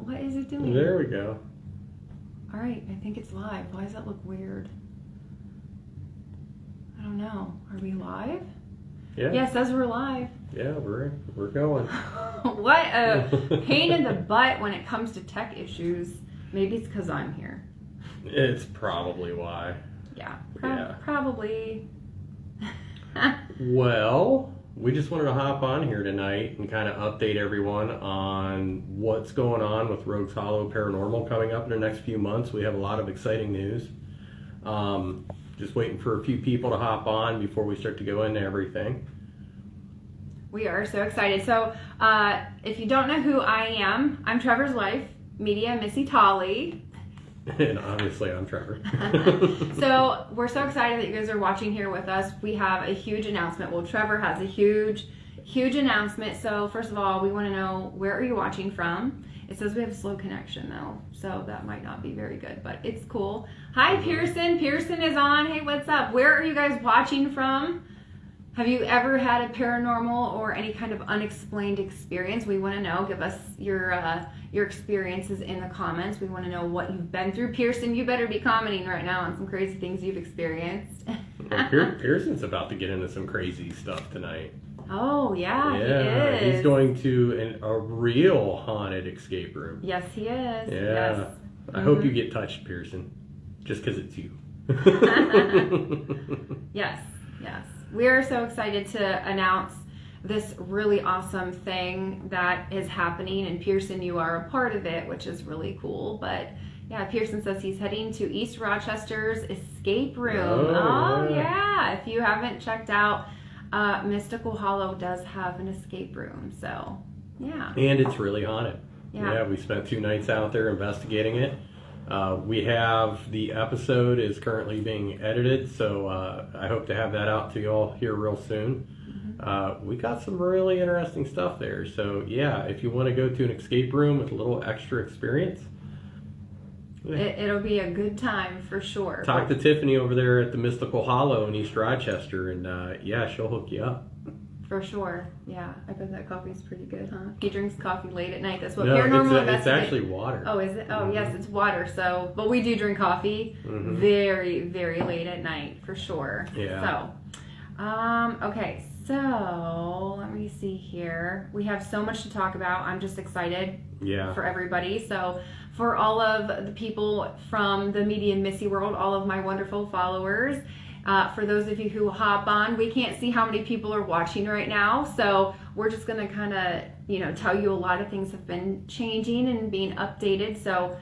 What is it doing? There we go. All right, I think it's live. Why does that look weird? I don't know. Are we live? Yeah. Yeah, it says we're live. Yeah, we're going. What a pain in the butt when it comes to tech issues. Maybe it's because I'm here. It's probably why. Yeah, Yeah. probably. Well, we just wanted to hop on here tonight and kind of update everyone on what's going on with Rogues Hollow Paranormal coming up in the next few months. We have a lot of exciting news. Just waiting for a few people to hop on before we start to go into everything. We are so excited. So, if you don't know who I am, I'm Trevor's wife, Media Missy Tolley. And obviously I'm Trevor. So we're so excited that you guys are watching here with us. We have a huge announcement. Well, Trevor has a huge announcement. So first of all, we want to know, where are you watching from? It says we have a slow connection though, so that might not be very good, but it's cool. Hi, Pearson. Pearson is on. Hey, what's up? Where are you guys watching from? Have you ever had a paranormal or any kind of unexplained experience? We want to know. Give us your experiences in the comments. We want to know what you've been through. Pearson, you better be commenting right now on some crazy things you've experienced. Well, Pearson's about to get into some crazy stuff tonight. Oh, yeah, he is. He's going to a real haunted escape room. Yes, he is. Yeah. Yes. I hope you get touched, Pearson, just because it's you. Yes. We're so excited to announce this really awesome thing that is happening, and Pearson, you are a part of it, which is really cool. But yeah, Pearson says he's heading to East Rochester's escape room. Oh yeah. If you haven't checked out, Mystical Hollow does have an escape room, so yeah. And it's really haunted. Yeah, we spent 2 nights out there investigating it. We have the episode is currently being edited, so I hope to have that out to you all here real soon. We got some really interesting stuff there, so yeah, if you want to go to an escape room with a little extra experience, it'll be a good time for sure. Talk to Tiffany over there at the Mystical Hollow in East Rochester, and yeah, she'll hook you up. For sure, yeah. I bet that coffee's pretty good, huh? He drinks coffee late at night. That's what No, paranormal it's actually water. Oh, is it? Oh, yes, it's water. So, but we do drink coffee very, very late at night, for sure. Yeah. So, okay. So let me see here. We have so much to talk about. I'm just excited. Yeah. For everybody. So, for all of the people from the Media and Missy world, all of my wonderful followers. For those of you who hop on, we can't see how many people are watching right now, so we're just going to kind of, tell you a lot of things have been changing and being updated. So,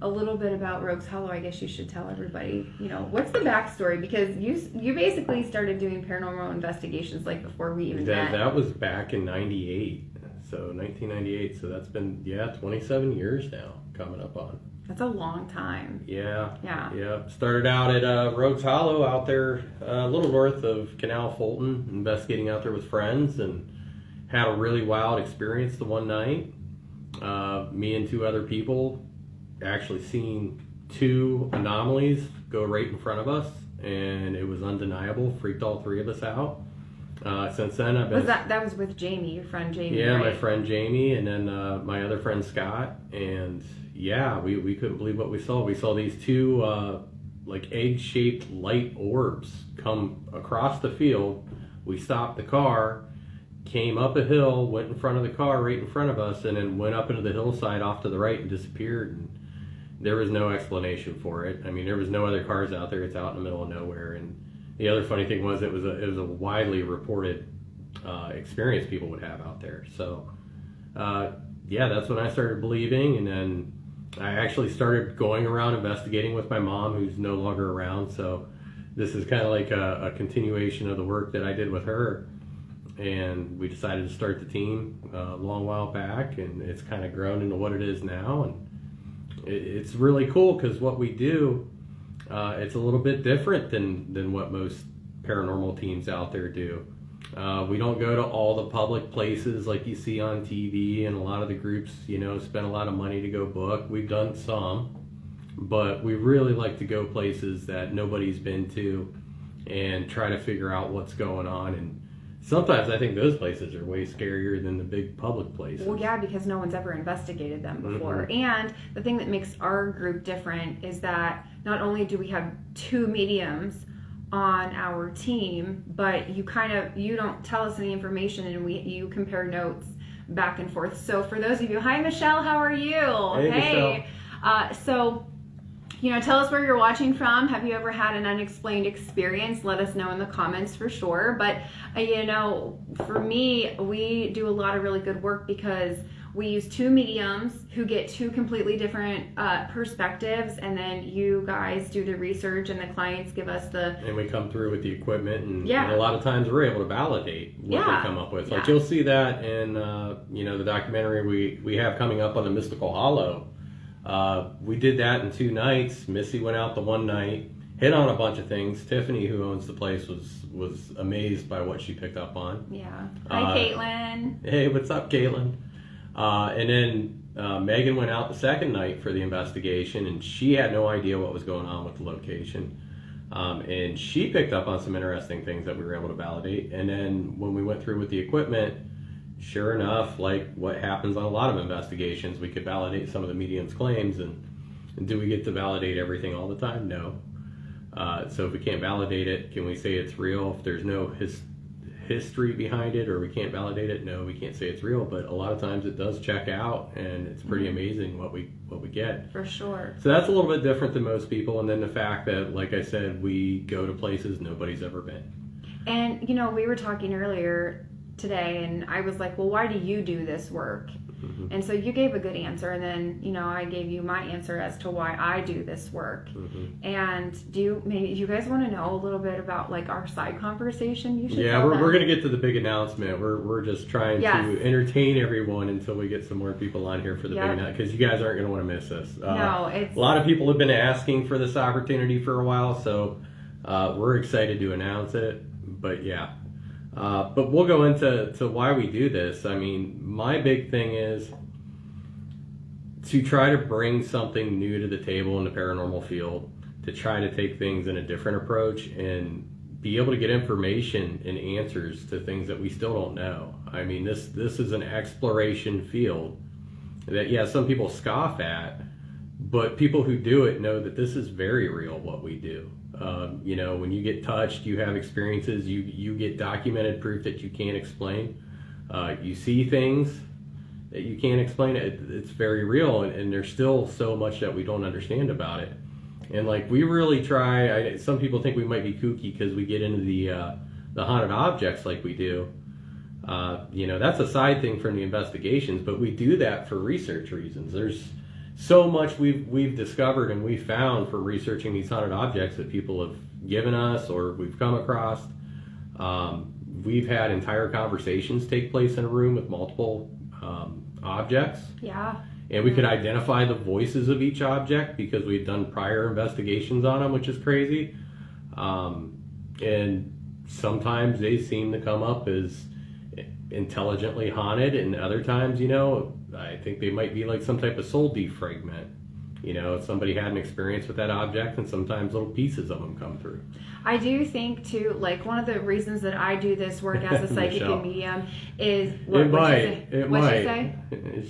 a little bit about Rogues Hollow, I guess you should tell everybody, what's the backstory? Because you basically started doing paranormal investigations like before we even met. That was back in 98, so 1998, so that's been, 27 years now, coming up on. That's a long time. Yeah. Yeah. Started out at Rogues Hollow out there a little north of Canal Fulton, investigating out there with friends, and had a really wild experience the one night. Me and 2 other people actually seen 2 anomalies go right in front of us, and it was undeniable. Freaked all 3 of us out. Since then, I've been... That was with Jamie, your friend Jamie, Yeah, right? my friend Jamie, and then my other friend Scott, and... Yeah, we couldn't believe what we saw. We saw these 2 like egg-shaped light orbs come across the field. We stopped the car, came up a hill, went in front of the car right in front of us, and then went up into the hillside off to the right and disappeared. And there was no explanation for it. I mean, there was no other cars out there. It's out in the middle of nowhere. And the other funny thing was it was a widely reported experience people would have out there. So yeah, that's when I started believing, and then I actually started going around investigating with my mom, who's no longer around. So this is kind of like a continuation of the work that I did with her. And we decided to start the team a long while back, and it's kind of grown into what it is now. And it's really cool because what we do, it's a little bit different than what most paranormal teams out there do. We don't go to all the public places like you see on TV, and a lot of the groups, spend a lot of money to go book. We've done some, but we really like to go places that nobody's been to and try to figure out what's going on and sometimes I think those places are way scarier than the big public places. Well, yeah, because no one's ever investigated them before. Mm-hmm. And the thing that makes our group different is that not only do we have 2 mediums on our team, but you don't tell us any information, and you compare notes back and forth. So for those of you, hi Michelle, how are you? Hey. So tell us where you're watching from. Have you ever had an unexplained experience? Let us know in the comments for sure. But for me, we do a lot of really good work because we use 2 mediums who get 2 completely different perspectives, and then you guys do the research and the clients give us and we come through with the equipment, and Yeah. a lot of times we're able to validate what Yeah. they come up with. Yeah. Like you'll see that in the documentary we have coming up on the Mystical Hollow. We did that in 2 nights. Missy went out the one night, hit on a bunch of things. Tiffany, who owns the place, was amazed by what she picked up on. Yeah. Hi, Caitlin. Hey, what's up, Caitlin? And then Megan went out the second night for the investigation, and she had no idea what was going on with the location. And she picked up on some interesting things that we were able to validate. And then when we went through with the equipment, sure enough, like what happens on a lot of investigations, we could validate some of the medium's claims. And do we get to validate everything all the time? No. So if we can't validate it, can we say it's real? If there's no history behind it, or we can't validate it, no, we can't say it's real. But a lot of times it does check out, and it's pretty amazing what we get. For sure. So that's a little bit different than most people. And then the fact that, like I said, we go to places nobody's ever been. And we were talking earlier today, and I was like, well, why do you do this work? Mm-hmm. And so you gave a good answer, and then I gave you my answer as to why I do this work. Mm-hmm. And do you guys want to know a little bit about like our side conversation? You should. Yeah, we're gonna get to the big announcement. We're just trying Yes. to entertain everyone until we get some more people on here for the Yep. big announcement, because you guys aren't gonna want to miss this. No, it's a lot of people have been asking for this opportunity for a while, so we're excited to announce it. But yeah. But we'll go into why we do this. I mean, my big thing is to try to bring something new to the table in the paranormal field, to try to take things in a different approach and be able to get information and answers to things that we still don't know. I mean, this is an exploration field that, yeah, some people scoff at, but people who do it know that this is very real, what we do. When you get touched, you have experiences, you get documented proof that you can't explain. You see things that you can't explain. It's very real, and there's still so much that we don't understand about it. And like, we really try, some people think we might be kooky because we get into the haunted objects like we do. That's a side thing from the investigations, but we do that for research reasons. There's so much we've discovered and we've found for researching these haunted objects that people have given us or we've come across. We've had entire conversations take place in a room with multiple objects. Yeah. And we could identify the voices of each object because we've done prior investigations on them, which is crazy. And sometimes they seem to come up as intelligently haunted, and other times, I think they might be like some type of soul defragment. Somebody had an experience with that object, and sometimes little pieces of them come through. I do think too, like one of the reasons that I do this work as a psychic and medium is What'd she say?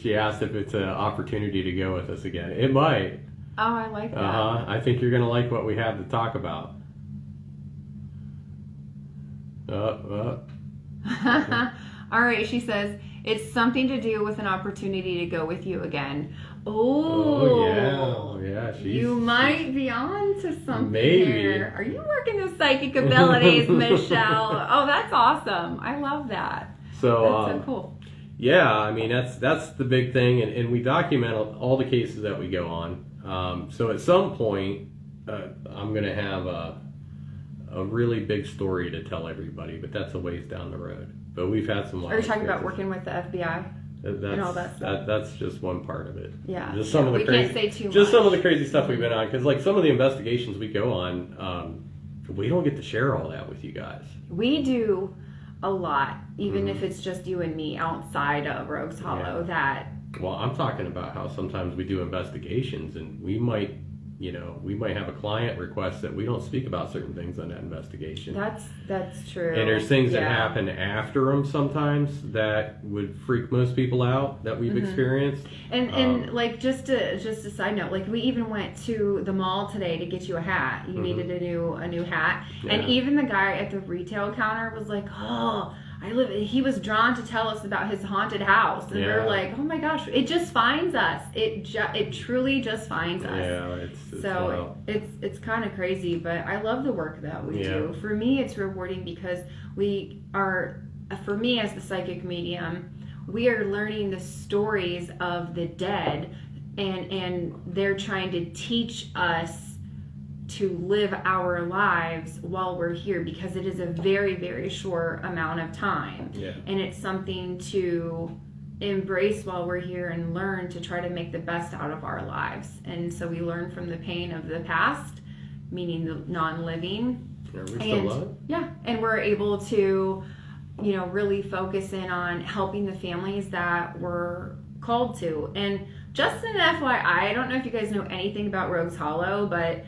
She asked if it's an opportunity to go with us again. It might. Oh, I like that. I think you're gonna like what we have to talk about. All right, she says it's something to do with an opportunity to go with you again. Yeah. You might be on to something. Maybe. Here. Are you working the psychic abilities, Michelle? Oh, that's awesome. I love that. So that's so cool. Yeah, I mean that's the big thing, and we document all the cases that we go on. So at some point, I'm gonna have a really big story to tell everybody, but that's a ways down the road. But we've had some. Are you talking about working with the FBI? And all that stuff. That's just one part of it. Yeah. Just some of the crazy, can't say too much. Just some of the crazy stuff we've been on, because like some of the investigations we go on, we don't get to share all that with you guys. We do a lot, even if it's just you and me outside of Rogues Hollow. Yeah. Well, I'm talking about how sometimes we do investigations and we might we might have a client request that we don't speak about certain things on that investigation. That's true. And there's things that happen after them sometimes that would freak most people out that we've experienced. And like just a side note, like we even went to the mall today to get you a hat. You needed a new hat, and even the guy at the retail counter was like, "Oh, he was drawn to tell us about his haunted house," and we're like, "Oh my gosh, it just finds us. It truly just finds us." Yeah, it's so it's kind of crazy, but I love the work that we do. For me, it's rewarding because for me as the psychic medium, we are learning the stories of the dead, and they're trying to teach us to live our lives while we're here, because it is a very, very short amount of time. Yeah. And it's something to embrace while we're here and learn to try to make the best out of our lives. And so we learn from the pain of the past, meaning the non-living. Are we still alive? Yeah. And we're able to, really focus in on helping the families that we're called to. And just an FYI, I don't know if you guys know anything about Rogues Hollow, but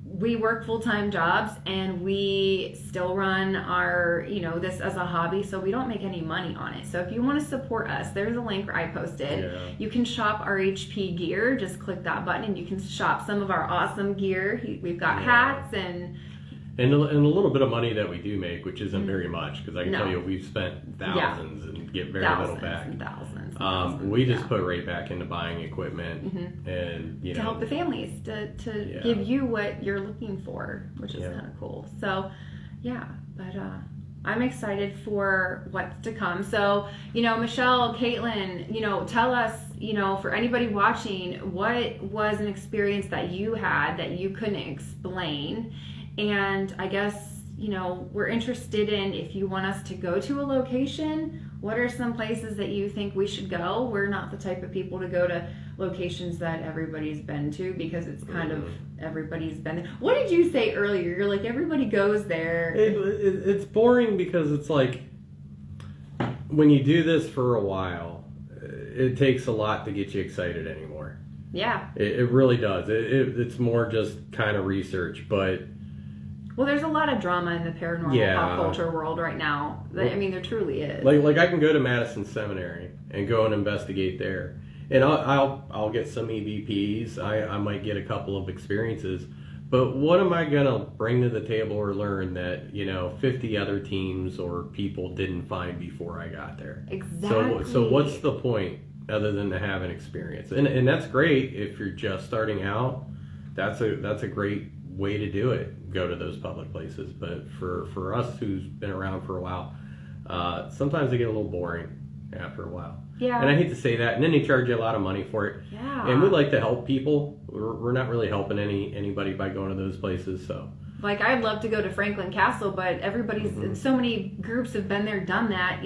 we work full-time jobs and we still run our, this as a hobby, so we don't make any money on it. So if you want to support us, there's a link I posted. Yeah. You can shop our HP gear. Just click that button and you can shop some of our awesome gear. We've got hats and a little bit of money that we do make, which isn't very much, because I can tell you we've spent thousands and get very little back. Thousands. We just put right back into buying equipment and to help the families, to give you what you're looking for, which is kind of cool. So but I'm excited for what's to come. So Michelle, Caitlin, tell us, for anybody watching, what was an experience that you had that you couldn't explain. And I guess, we're interested in, if you want us to go to a location, what are some places that you think we should go? We're not the type of people to go to locations that everybody's been to, because it's kind of everybody's been there. What did you say earlier? You're like, everybody goes there. It's boring, because it's like, when you do this for a while, it takes a lot to get you excited anymore. Yeah. It really does. It's more just kind of research, but... Well, there's a lot of drama in the paranormal pop culture world right now. I mean, there truly is. Like I can go to Madison Seminary and go and investigate there, and I'll get some EVPs. I might get a couple of experiences, but what am I gonna bring to the table or learn that 50 other teams or people didn't find before I got there? Exactly. So what's the point other than to have an experience? And that's great if you're just starting out. That's a great way to do it. Go to those public places. But for us who's been around for a while, sometimes they get a little boring after a while. Yeah. And I hate to say that. And then they charge you a lot of money for it. Yeah. And we like to help people. We're not really helping anybody by going to those places. So. Like, I'd love to go to Franklin Castle, but everybody's so many groups have been there, done that.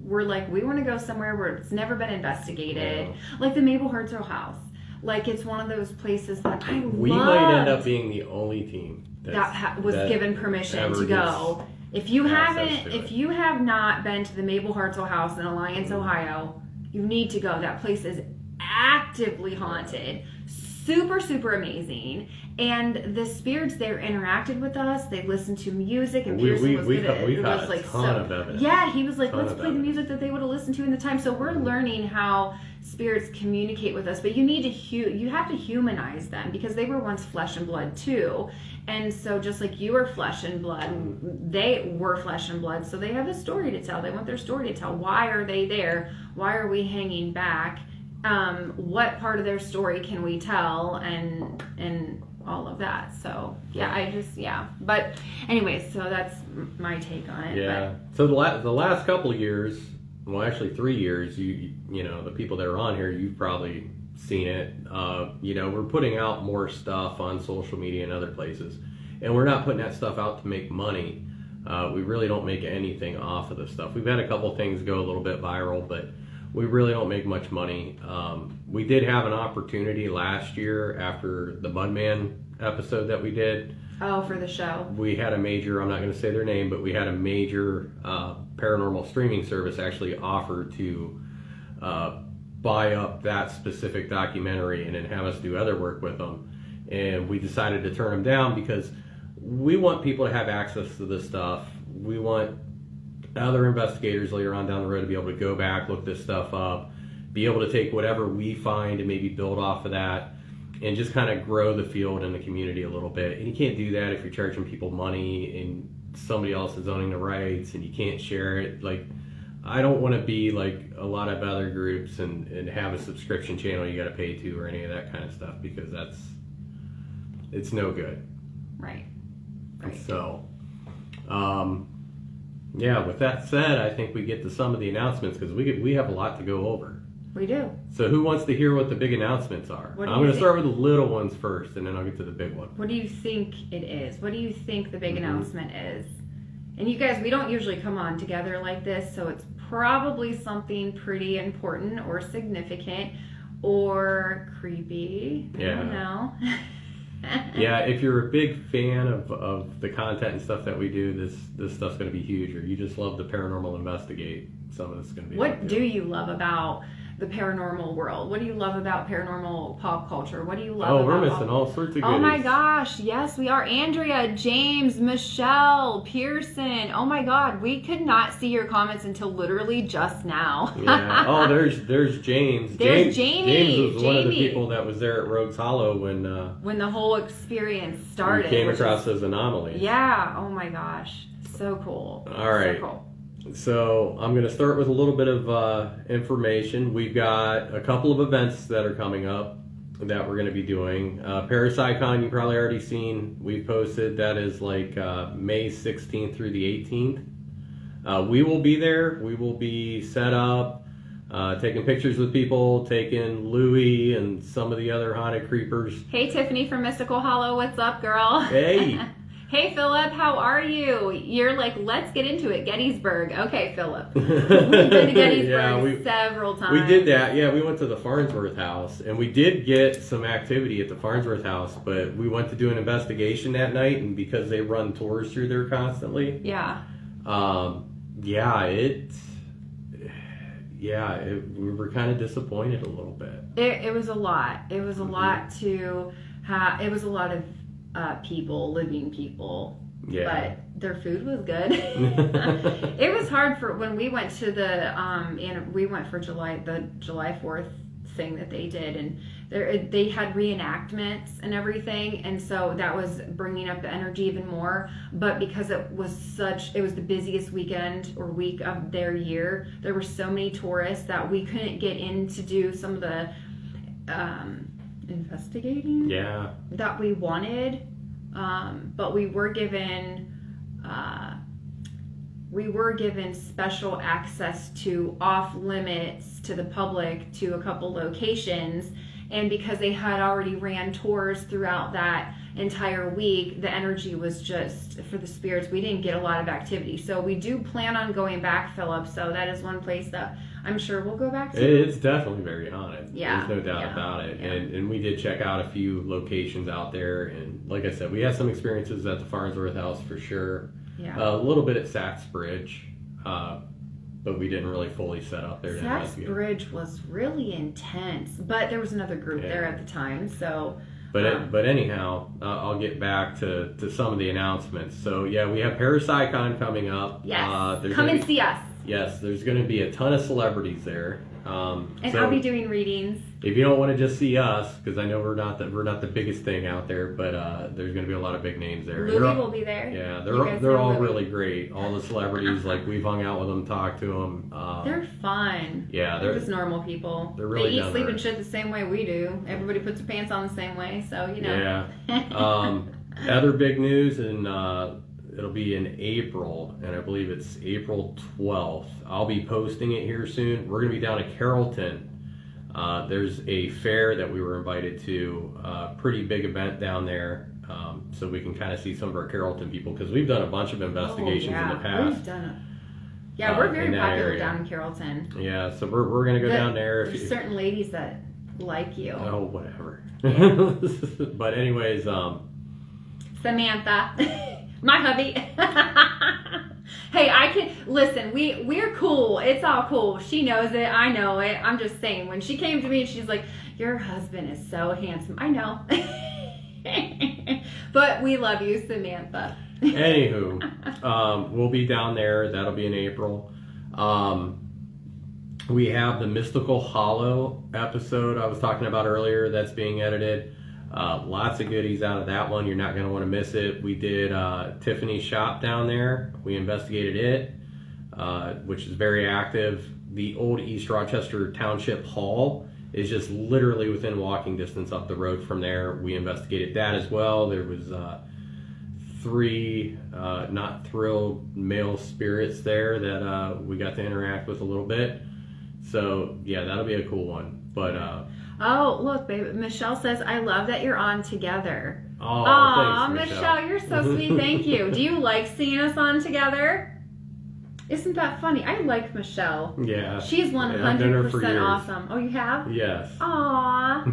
We're like, we want to go somewhere where it's never been investigated, like the Mabel Hertel House. Like, it's one of those places that I love. We might end up being the only team that was given permission to go. If you have not been to the Mabel Hertel House in Alliance, Ohio, you need to go. That place is actively haunted. Super, super amazing. And the spirits there interacted with us. They listened to music, and Pearson was good at it. We've got a ton of evidence. Yeah, he was like, let's play the music that they would have listened to in the time. So we're learning how spirits communicate with us, but you have to humanize them, because they were once flesh and blood too. And so just like you are flesh and blood, they were flesh and blood. So they have a story to tell. They want their story to tell. Why are they there? Why are we hanging back? What part of their story can we tell? And all of that. So but anyways, so that's my take on it. Yeah. So the last couple of years, well, actually 3 years, you know, the people that are on here, you've probably seen it. We're putting out more stuff on social media and other places, and we're not putting that stuff out to make money. We really don't make anything off of the stuff. We've had a couple things go a little bit viral, but we really don't make much money. We did have an opportunity last year after the Budman episode that we did. Oh, for the show. We had a major, I'm not going to say their name, but we had a major paranormal streaming service actually offer to buy up that specific documentary and then have us do other work with them. And we decided to turn them down because we want people to have access to this stuff. We want other investigators later on down the road to be able to go back, look this stuff up, be able to take whatever we find and maybe build off of that and just kind of grow the field and the community a little bit. And you can't do that if you're charging people money and somebody else is owning the rights and you can't share it. Like, I don't want to be like a lot of other groups and have a subscription channel you got to pay to or any of that kind of stuff, because it's no good. Right. So, yeah, with that said, I think we get to some of the announcements because we have a lot to go over. We do. So who wants to hear what the big announcements are? I'm going to start with the little ones first, and then I'll get to the big one. What do you think it is? What do you think the big announcement is? And you guys, we don't usually come on together like this, so it's probably something pretty important or significant or creepy. I don't know. Yeah, if you're a big fan of the content and stuff that we do, this stuff's going to be huge. Or you just love the paranormal investigate, some of this is going to be. What do you love about the paranormal world? What do you love about paranormal pop culture? What do you love about... Oh, we're missing all sorts of goodies. Oh my gosh, yes we are. Andrea, James, Michelle, Pearson. Oh my god, we could not see your comments until literally just now. Yeah. Oh, there's James. There's Jamie. James was one of the people that was there at Rogues Hollow when the whole experience started. We came across those anomalies. Yeah, oh my gosh. So cool. All right. So cool. So I'm going to start with a little bit of information. We've got a couple of events that are coming up that we're going to be doing. Parapsychon, you've probably already seen. We posted. That is like May 16th through the 18th. We will be there. We will be set up, taking pictures with people, taking Louie and some of the other haunted creepers. Hey, Tiffany from Mystical Hollow. What's up, girl? Hey. Hey, Philip, how are you? You're like, let's get into it. Gettysburg. Okay, Philip. We've been to Gettysburg several times. We did that. Yeah, we went to the Farnsworth house, and we did get some activity at the Farnsworth house, but we went to do an investigation that night, and because they run tours through there constantly. Yeah. We were kind of disappointed a little bit. It was a lot. It was a lot to have. It was a lot of living people. Yeah. But their food was good. It was hard for when we went to we went for the July 4th thing that they did, and they had reenactments and everything, and so that was bringing up the energy even more. But because it was the busiest weekend or week of their year, there were so many tourists that we couldn't get in to do some of the investigating that we wanted, but we were given special access to off limits to the public to a couple locations, and because they had already ran tours throughout that entire week, the energy was just for the spirits. We didn't get a lot of activity, so we do plan on going back, Philip, so that is one place that I'm sure we'll go back to. It's definitely very haunted. Yeah. There's no doubt about it. Yeah. And we did check out a few locations out there. And like I said, we had some experiences at the Farnsworth house for sure. Yeah. A little bit at Sachs Bridge. But we didn't really fully set up there. Sachs Bridge was really intense. But there was another group there at the time. So... But anyhow, I'll get back to some of the announcements. So yeah, we have Parapsychon coming up. Yes. Come and see us. Yes, there's going to be a ton of celebrities there. And I'll be doing readings. If you don't want to just see us, because I know we're not the biggest thing out there, but there's going to be a lot of big names there. Louie will be there. Yeah, they're all really great. All the celebrities, like we've hung out with them, talked to them. They're fun. Yeah, they're just normal people. They're really they eat, sleep, and shit the same way we do. Everybody puts their pants on the same way, so you know. Yeah. Other big news, and it'll be in April, and I believe it's April 12th. I'll be posting it here soon. We're going to be down at Carrollton. There's a fair that we were invited to, a pretty big event down there, so we can kind of see some of our Carrollton people, because we've done a bunch of investigations in the past. We've done we're very popular down in Carrollton. Yeah, so we're going to go down there. There's certain ladies that like you. Oh, whatever. Yeah. But anyways, Samantha. My hubby. Hey, I can listen. We're cool. It's all cool. She knows it. I know it. I'm just saying. When she came to me, she's like, "Your husband is so handsome." I know, but we love you, Samantha. Anywho, we'll be down there. That'll be in April. We have the Mystical Hollow episode I was talking about earlier that's being edited. Lots of goodies out of that one. You're not going to want to miss it. We did Tiffany's shop down there. We investigated it, which is very active. The old East Rochester Township Hall is just literally within walking distance up the road from there. We investigated that as well. There was 3 not thrilled male spirits there that we got to interact with a little bit. So yeah, that'll be a cool one. But oh, look, babe. Michelle says, "I love that you're on together." oh, Aw, thanks, Michelle, you're so sweet. Thank you. Do you like seeing us on together? Isn't that funny? I like Michelle. Yeah. She's 100% awesome. Oh, you have? Yes. Aw.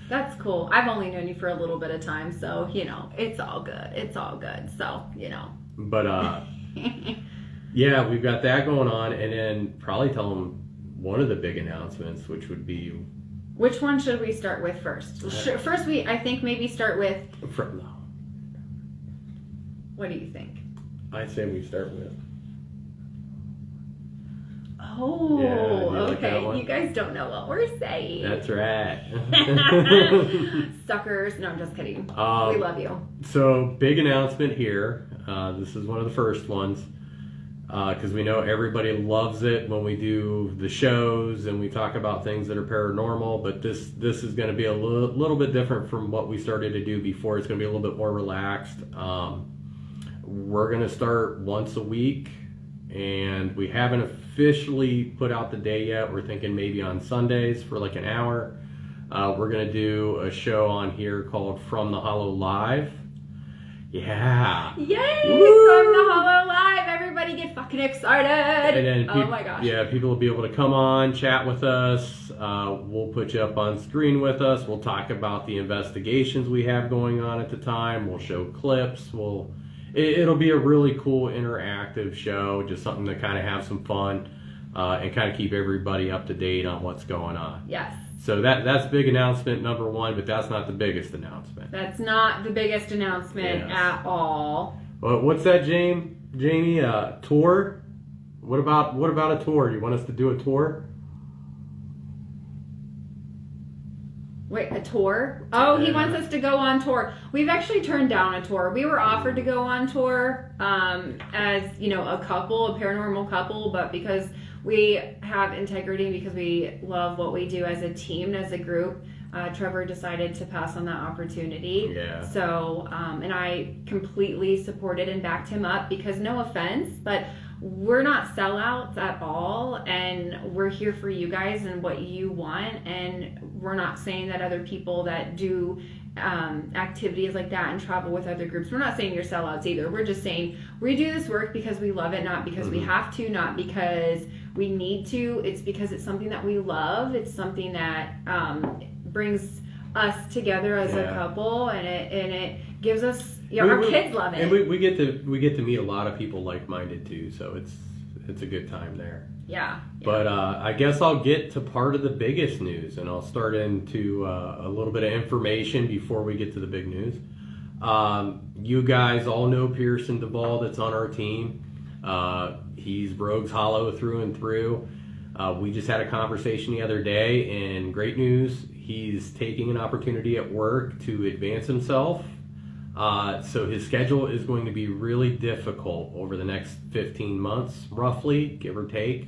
That's cool. I've only known you for a little bit of time, so, it's all good. It's all good. So, But, yeah, we've got that going on, and then probably tell them one of the big announcements, which would be... Which one should we start with first? First, I think maybe start with... What do you think? I say we start with... Oh, yeah, okay. Like you guys don't know what we're saying. That's right. Suckers. No, I'm just kidding. We love you. So, big announcement here. This is one of the first ones. Because we know everybody loves it when we do the shows and we talk about things that are paranormal, but this is going to be a little bit different from what we started to do before. It's going to be a little bit more relaxed. We're going to start once a week, and we haven't officially put out the day yet. We're thinking maybe on Sundays for like an hour. We're going to do a show on here called From the Hollow Live. Yeah. Yay! From the Hollow Live. Everybody get fucking excited. And then oh my gosh. Yeah, people will be able to come on, chat with us. We'll put you up on screen with us. We'll talk about the investigations we have going on at the time. We'll show clips. It'll be a really cool interactive show, just something to kind of have some fun and kind of keep everybody up to date on what's going on. Yes. So that's big announcement number 1, but that's not the biggest announcement. That's not the biggest announcement at all. Well, what's that, Jamie? Tour? What about a tour? You want us to do a tour? Wait, a tour? Oh, he wants us to go on tour. We've actually turned down a tour. We were offered to go on tour as, a couple, a paranormal couple, but because we have integrity, because we love what we do as a team, as a group, Trevor decided to pass on that opportunity. Yeah. So, and I completely supported and backed him up because, no offense, but we're not sellouts at all, and we're here for you guys and what you want, and we're not saying that other people that do activities like that and travel with other groups, we're not saying you're sellouts either. We're just saying we do this work because we love it, not because we have to, not because we need to. It's because it's something that we love. It's something that brings us together as a couple, and it gives us our kids love it, and we get to meet a lot of people like-minded too, so it's a good time there. Yeah. But I guess I'll get to part of the biggest news, and I'll start into a little bit of information before we get to the big news. You guys all know Pearson Duvall that's on our team. He's Rogues Hollow through and through. We just had a conversation the other day, and great news, he's taking an opportunity at work to advance himself. So his schedule is going to be really difficult over the next 15 months, roughly, give or take.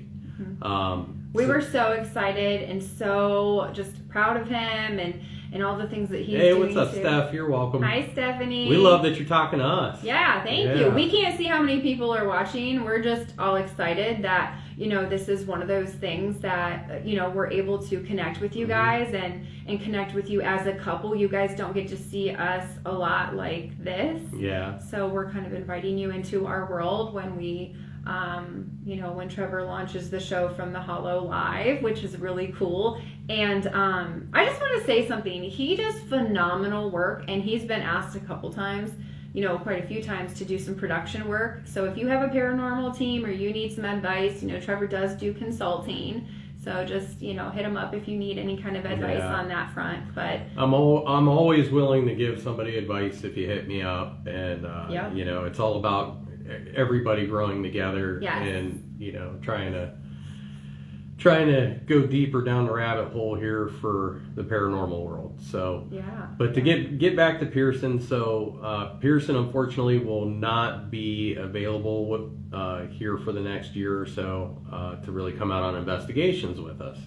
We were so excited and so just proud of him and all the things that he's doing. Hey, what's up, Steph? You're welcome. Hi, Stephanie. We love that you're talking to us. Yeah, thank you. We can't see how many people are watching. We're just all excited that, this is one of those things that, we're able to connect with you guys and connect with you as a couple. You guys don't get to see us a lot like this. Yeah. So we're kind of inviting you into our world when we, when Trevor launches the show From the Hollow Live, which is really cool. And I just want to say something. He does phenomenal work, and he's been asked a couple times quite a few times to do some production work. So if you have a paranormal team or you need some advice, Trevor does do consulting. So just, hit him up if you need any kind of advice on that front. But I'm always willing to give somebody advice if you hit me up. And, it's all about everybody growing together and, trying to go deeper down the rabbit hole here for the paranormal world. So, but to get back to Pearson, so Pearson unfortunately will not be available here for the next year or so to really come out on investigations with us,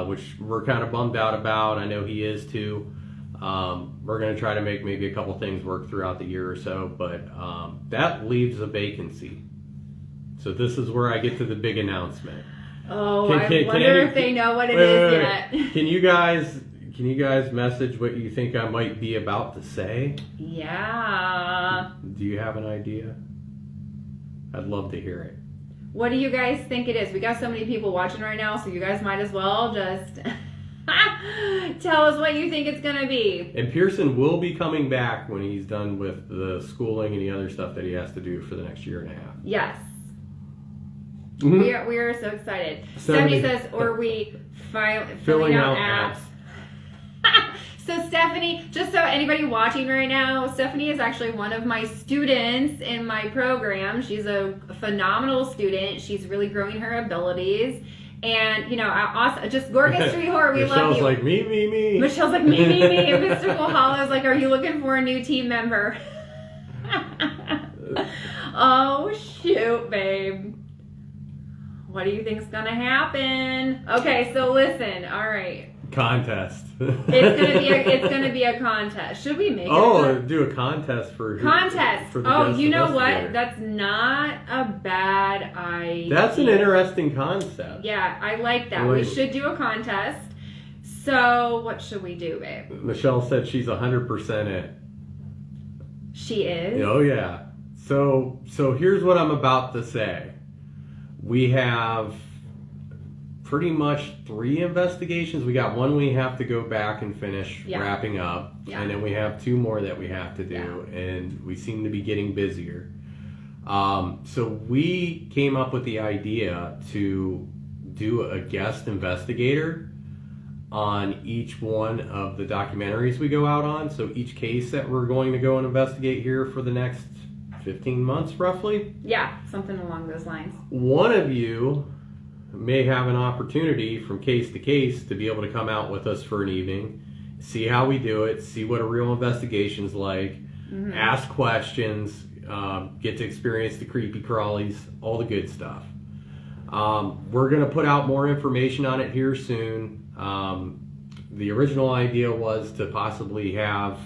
which we're kind of bummed out about. I know he is too. We're going to try to make maybe a couple things work throughout the year or so, but that leaves a vacancy. So this is where I get to the big announcement. Oh, I wonder if they know what it is yet. Can you guys message what you think I might be about to say? Yeah. Do you have an idea? I'd love to hear it. What do you guys think it is? We got so many people watching right now, so you guys might as well just tell us what you think it's going to be. And Pearson will be coming back when he's done with the schooling and the other stuff that he has to do for the next year and a half. Yes. Mm-hmm. We are so excited. Stephanie says, or we filling out apps. So Stephanie, just so anybody watching right now, Stephanie is actually one of my students in my program. She's a phenomenal student. She's really growing her abilities. And, also, just Gorgas Street Horror, we love you. Michelle's like, me. Michelle's like, me. And Mr. Hollows like, are you looking for a new team member? Oh, shoot, babe. What do you think's gonna happen? Okay, so listen. All right. Contest. It's gonna be a contest. Should we make it? Do a contest for contest. For the you know what? That's not a bad idea. That's an interesting concept. Yeah, I like that. We should do a contest. So what should we do, babe? Michelle said she's 100% it. She is? Oh yeah. So here's what I'm about to say. We have pretty much 3 investigations. We got one we have to go back and finish wrapping up. Yeah. And then we have 2 more that we have to do. Yeah. And we seem to be getting busier. So we came up with the idea to do a guest investigator on each one of the documentaries we go out on. So each case that we're going to go and investigate here for the next 15 months roughly. Yeah, something along those lines. One of you may have an opportunity from case to case to be able to come out with us for an evening, see how we do it, see what a real investigation's like, ask questions, get to experience the creepy crawlies, all the good stuff. We're going to put out more information on it here soon. The original idea was to possibly have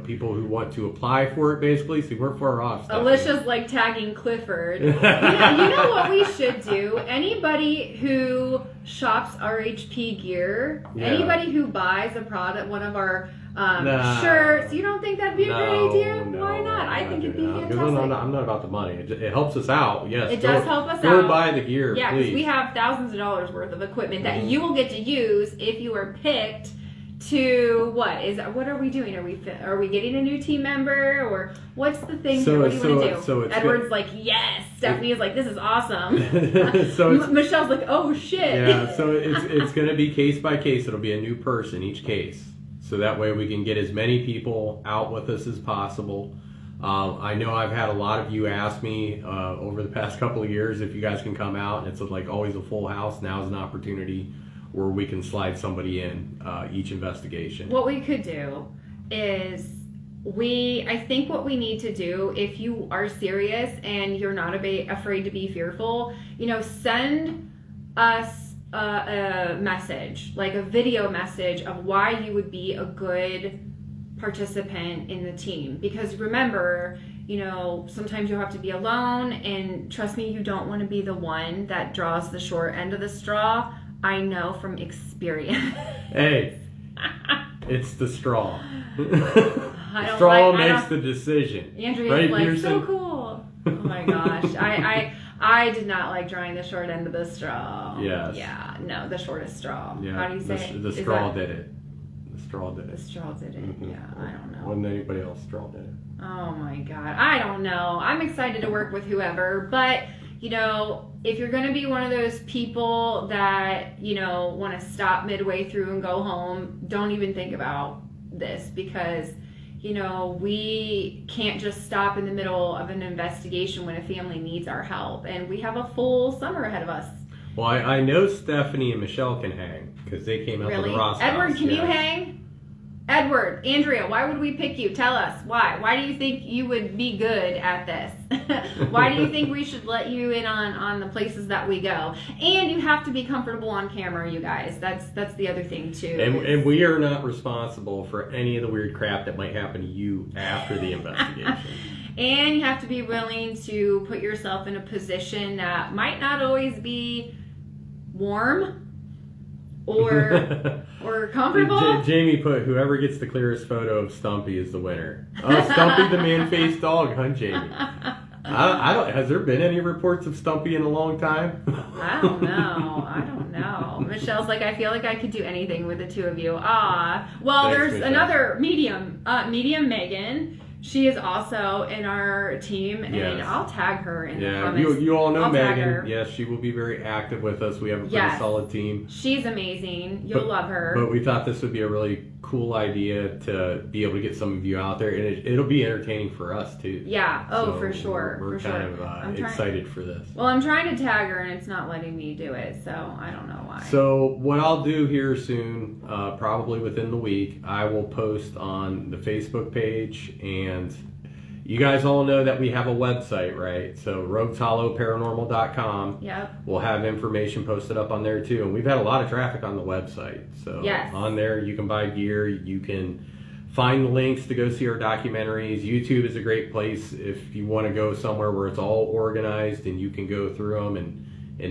people who want to apply for it, basically, so we're far off. Alicia's like tagging Clifford. You know what we should do? Anybody who shops RHP gear, anybody who buys a product, one of our shirts, you don't think that'd be a great idea? Why not? I think it'd be fantastic. I'm not about the money. It helps us out, yes. It does help us out. Go buy the gear, yeah, because please. we have thousands of dollars worth of equipment that you will get to use if you are picked to what are we doing? Are we getting a new team member, or what's the thing? What do you want to do? So Edward's like, yes. Stephanie is like, this is awesome. Michelle's like, oh shit. Yeah. So it's going to be case by case. It'll be a new person each case, so that way we can get as many people out with us as possible. I know I've had a lot of you ask me over the past couple of years if you guys can come out, and it's like always a full house. Now's an opportunity where we can slide somebody in each investigation. What we could do is I think what we need to do, if you are serious and you're not afraid to be fearful, send us a message, like a video message of why you would be a good participant in the team. Because remember, sometimes you'll have to be alone, and trust me, you don't want to be the one that draws the short end of the straw. I know from experience. Hey, it's the straw. The straw makes the decision. Andrea's right, like, Pearson? So cool. Oh my gosh. I did not like drawing the short end of the straw. Yes. Yeah, no, the shortest straw. Yeah, how do you say it? The straw did it. The straw did The it. straw did it. Mhm. Yeah, I don't know. Wasn't anybody else straw did it. Oh my God. I don't know. I'm excited to work with whoever, but you know, if you're going to be one of those people that, you know, want to stop midway through and go home, don't even think about this because, you know, we can't just stop in the middle of an investigation when a family needs our help. And we have a full summer ahead of us. Well, I know Stephanie and Michelle can hang because they came out Really? to the Ross Edward, house. can you Yes. hang? Edward, Andrea, why would we pick you? Tell us why. Why do you think you would be good at this? Why do you think we should let you in on the places that we go? And you have to be comfortable on camera, you guys. That's the other thing too. And we are not responsible for any of the weird crap that might happen to you after the investigation. And you have to be willing to put yourself in a position that might not always be warm or comfortable. Jamie put, whoever gets the clearest photo of Stumpy is the winner. Oh, Stumpy the man-faced dog, huh, Jamie? I don't. Has there been any reports of Stumpy in a long time? I don't know. Michelle's like, I feel like I could do anything with the two of you. Well, Thanks, there's Michelle. another medium Megan. She is also in our team, and Yes. I'll tag her in the Yeah, comments. you all know I'll tag her. Megan. Yes, she will be very active with us. We have a pretty Yes. solid team. She's amazing. You'll But- love her. But we thought this would be a really cool idea to be able to get some of you out there, and it'll be entertaining for us too. Yeah. Oh, So for sure. We're for kind sure. of I'm trying- excited for this. Well, I'm trying to tag her, and it's not letting me do it, so I don't know why. So what I'll do here soon, probably within the week, I will post on the Facebook page, and you guys all know that we have a website, right? So rogueshollowparanormal.com. Yep. We'll have information posted up on there too, and we've had a lot of traffic on the website. So Yes. on there you can buy gear, you can find links to go see our documentaries. YouTube is a great place if you want to go somewhere where it's all organized and you can go through them and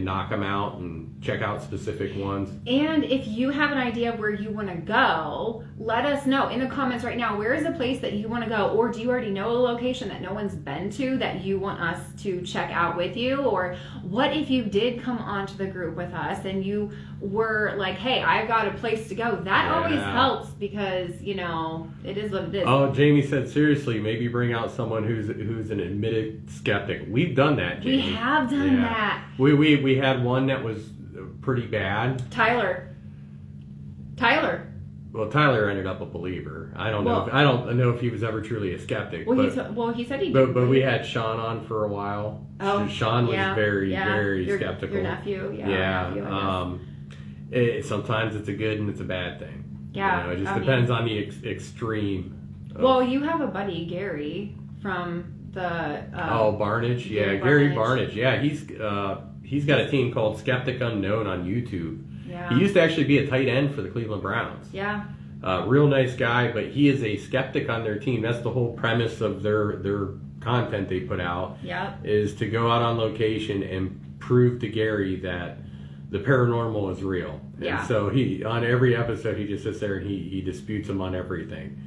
knock them out and check out specific ones. And if you have an idea of where you want to go, let us know in the comments right now. Where is a place that you want to go? Or do you already know a location that no one's been to that you want us to check out with you? Or what if you did come onto the group with us and you were like, hey, I've got a place to go? That always Yeah. helps because, you know, it is what it is. Oh, Jamie said, seriously, maybe bring out someone who's an admitted skeptic. We've done that, Jamie. We have done Yeah. that. We had one that was pretty bad. Tyler. Well, Tyler ended up a believer. I don't Well- know if he was ever truly a skeptic. Well, but, he said he but, did. but we had Sean on for a while. Oh, Sean was yeah, very yeah. very skeptical. Your nephew, yeah. Yeah. Nephew, I guess. Sometimes it's a good and it's a bad thing. Yeah, You know, it just I depends on the extreme. of- Well, you have a buddy, Gary, from the. Barnage. Yeah, Gary Gary Barnage. Yeah, he's got a team called Skeptic Unknown on YouTube. Yeah. He used to actually be a tight end for the Cleveland Browns. Yeah. Real nice guy, but he is a skeptic on their team. That's the whole premise of their content they put out, Yep. is to go out on location and prove to Gary that the paranormal is real. Yeah. And so he, on every episode, he just sits there and he disputes him on everything.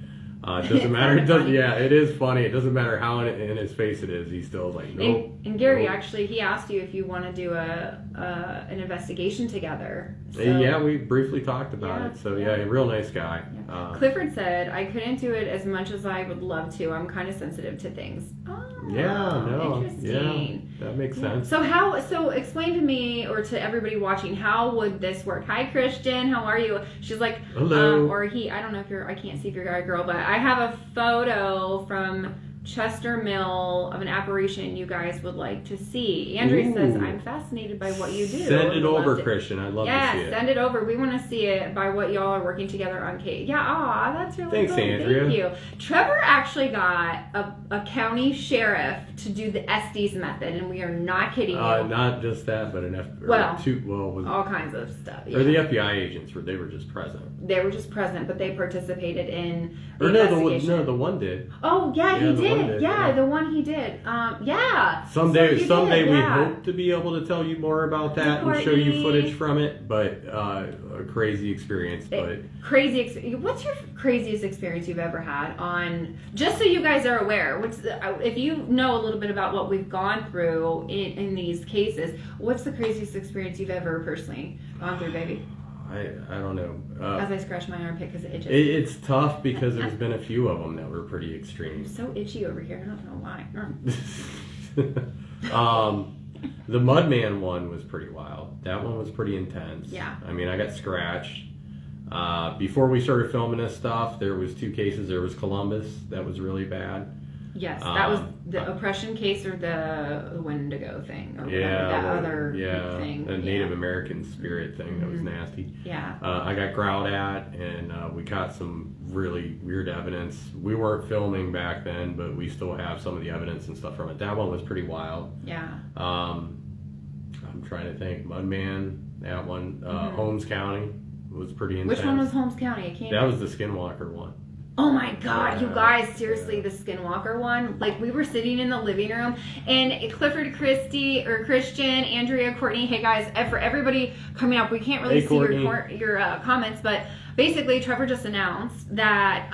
It doesn't matter. It doesn't. Yeah, it is funny. It doesn't matter how in his face it is. He's still like, nope. And Gary, nope. actually, he asked you if you want to do an investigation together. So, Yeah, we briefly talked about Yeah, it. So yeah. yeah, real nice guy. yeah. Clifford said, I couldn't do it as much as I would love to. I'm kind of sensitive to things. Oh, interesting. Yeah, that makes sense. So explain to me or to everybody watching, how would this work? Hi, Christian. How are you? She's like, Hello. or he, I don't know if I can't see if you're a guy or girl, but I have a photo from Chester Mill of an apparition you guys would like to see. Andrea says, Ooh. I'm fascinated by what you do. Send it Would love over, to- Christian. I'd love to see Yeah, it. send it over. We want to see it by what y'all are working together on Kate. Yeah, that's really Thanks, good. Andrea. Thank you. Trevor actually got a county sheriff to do the Estes method, and we are not kidding you. Not just that, but All kinds of stuff. or the Yeah. FBI agents they were just present. They were just present, but they participated in the Or no, investigation. the one did. Oh yeah, he Yeah, the one did. did, Yeah, yeah. the one he did. Yeah. Someday So you did, we yeah. hope to be able to tell you more about that and show you Courtney. footage from it. But a crazy experience. But What's your craziest experience you've ever had on? Just so you guys are aware, if you know a little bit about what we've gone through in these cases, what's the craziest experience you've ever personally gone through, baby? I don't know. As I scratch my armpit because it itches. It's tough because there's been a few of them that were pretty extreme. I'm so itchy over here. I don't know why. The Mudman one was pretty wild. That one was pretty intense. Yeah. I mean, I got scratched. Before we started filming this stuff, there was 2 cases. There was Columbus. That was really bad. Yes, that was the oppression case or the Wendigo thing or whatever, that other thing. The Native American spirit thing that was nasty. Yeah. I got growled at, and we caught some really weird evidence. We weren't filming back then, but we still have some of the evidence and stuff from it. That one was pretty wild. Yeah. I'm trying to think. Mudman, that one. Holmes County was pretty intense. Which one was Holmes County? I can't. That was the Skinwalker one. Oh my God, you guys, seriously, the Skinwalker one. Like, we were sitting in the living room, and Clifford, Christian, Andrea, Courtney, hey guys, for everybody coming up, we can't really see your comments, but basically, Trevor just announced that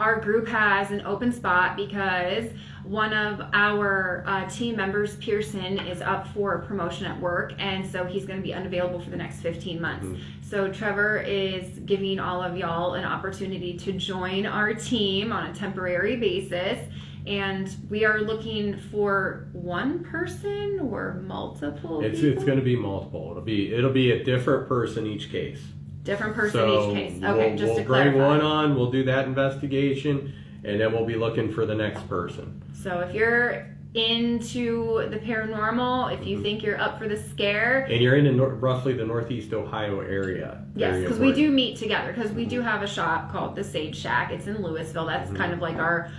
our group has an open spot because one of our team members, Pearson, is up for a promotion at work, and so he's going to be unavailable for the next 15 months. So Trevor is giving all of y'all an opportunity to join our team on a temporary basis, and we are looking for one person or multiple people? It's going to be multiple. It'll be a different person each case. Different person each case. Okay, we'll bring one on, we'll do that investigation, and then we'll be looking for the next person. So if you're into the paranormal, if you think you're up for the scare, and you're in roughly the Northeast Ohio area. Yes, because we do meet together, because we do have a shop called the Sage Shack. It's in Louisville. That's kind of like our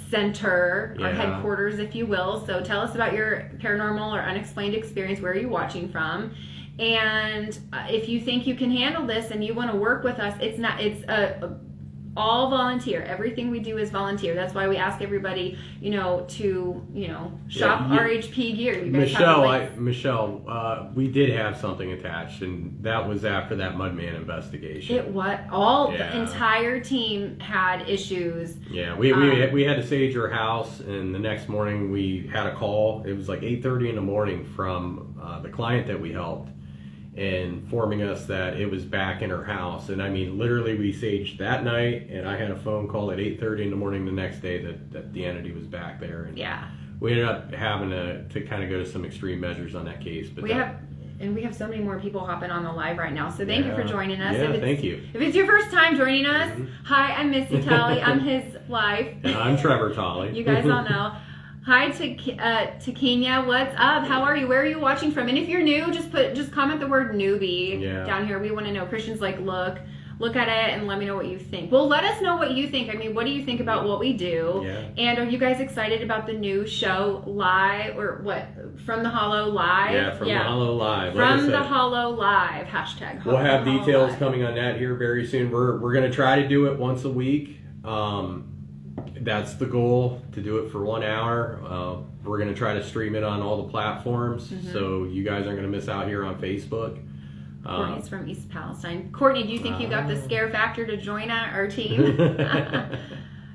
center, our headquarters, if you will. So tell us about your paranormal or unexplained experience. Where are you watching from? And if you think you can handle this and you want to work with us, it's all volunteer. Everything we do is volunteer. That's why we ask everybody, to shop RHP gear. You guys Michelle, we did have something attached, and that was after that Mudman investigation. The entire team had issues. Yeah, we had to sage her house, and the next morning we had a call. It was like 8:30 in the morning from the client that we helped, informing us that it was back in her house. And I mean, literally, we saged that night, and I had a phone call at 8:30 in the morning the next day that the entity was back there. And we ended up having to kind of go to some extreme measures on that case. But we have so many more people hopping on the live right now. So thank you for joining us. Yeah, thank you. If it's your first time joining us, hi, I'm Missy Talley. I'm his wife. And I'm Trevor Talley. You guys all know. Hi to Kenya, what's up? How are you? Where are you watching from? And if you're new, just comment the word newbie down here. We want to know. Christian's like, look at it and let me know what you think. Well, let us know what you think. I mean, what do you think about what we do? Yeah. And are you guys excited about the new show live or what? From the Hollow Live? Yeah, from the Hollow Live. From the Hollow Live. #. We'll have details coming on that here very soon. We're going to try to do it once a week. That's the goal, to do it for 1 hour. We're going to try to stream it on all the platforms, so you guys aren't going to miss out here on Facebook. Courtney's from East Palestine. Courtney, do you think you got the scare factor to join our team?